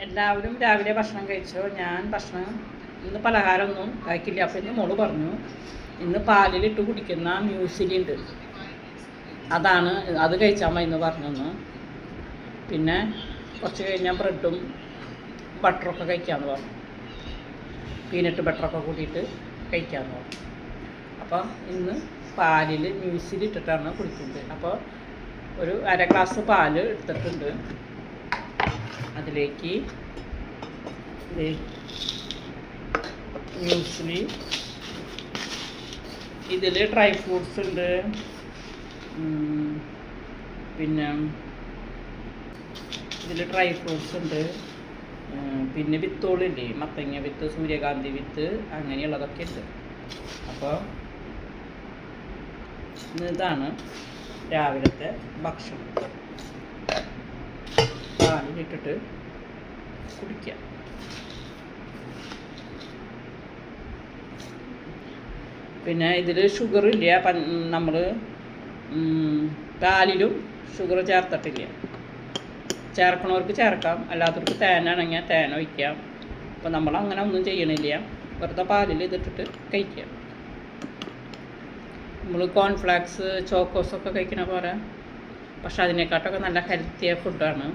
എല്ലാവരും രാവിലെ ഭക്ഷണം കഴിച്ചോ? ഞാൻ ഭക്ഷണം ഇന്ന് പലഹാരമൊന്നും കഴിക്കില്ല. അപ്പോൾ ഇന്ന് മോള് പറഞ്ഞു ഇന്ന് പാലിലിട്ട് കുടിക്കുന്ന മ്യൂസിലി ഉണ്ട്, അത് കഴിച്ചാൽ മതി എന്ന് പറഞ്ഞു. പിന്നെ കുറച്ച് കഴിഞ്ഞാൽ ബ്രെഡും ബട്ടറൊക്കെ കഴിക്കാമെന്ന് പറഞ്ഞു, പീനട്ട് ബട്ടറൊക്കെ കൂട്ടിയിട്ട് കഴിക്കാമെന്ന് പറഞ്ഞു. അപ്പോൾ ഇന്ന് പാലിൽ മ്യൂസിലി ഇട്ടിട്ടാണ് കുടിക്കുന്നത്. അപ്പോൾ ഒരു അര ഗ്ലാസ് പാല് എടുത്തിട്ടുണ്ട്. അതിലേക്ക് മ്യൂസ്ലി, ഇതിൽ ഡ്രൈ ഫ്രൂട്ട്സ് ഉണ്ട്, പിന്നെ ഇതിൽ ഡ്രൈ ഫ്രൂട്ട്സ് ഉണ്ട്, പിന്നെ വിത്തോളില്ലേ, മത്തങ്ങ വിത്ത്, സൂര്യകാന്തി വിത്ത്, അങ്ങനെയുള്ളതൊക്കെ ഉണ്ട്. അപ്പോൾ ഇതാണ് രാവിലത്തെ ഭക്ഷണം. പാലിലിട്ടിട്ട് കുടിക്കാം. പിന്നെ ഇതിൽ ഷുഗർ ഇല്ല, നമ്മൾ പാലിലും ഷുഗർ ചേർത്തിട്ടില്ല. ചേർക്കണവർക്ക് ചേർക്കാം, അല്ലാത്തവർക്ക് തേനാണെങ്കിൽ തേൻ ഒഴിക്കാം. അപ്പോൾ നമ്മൾ അങ്ങനെ ഒന്നും ചെയ്യണില്ല, വെറുതെ പാലിൽ ഇതിട്ടിട്ട് കഴിക്കാം. നമ്മൾ കോൺഫ്ലാക്സ് ചോക്കോസൊക്കെ കഴിക്കണ പോലെ, പക്ഷെ അതിനെക്കാട്ടൊക്കെ നല്ല ഹെൽത്തിയ ഫുഡാണ്.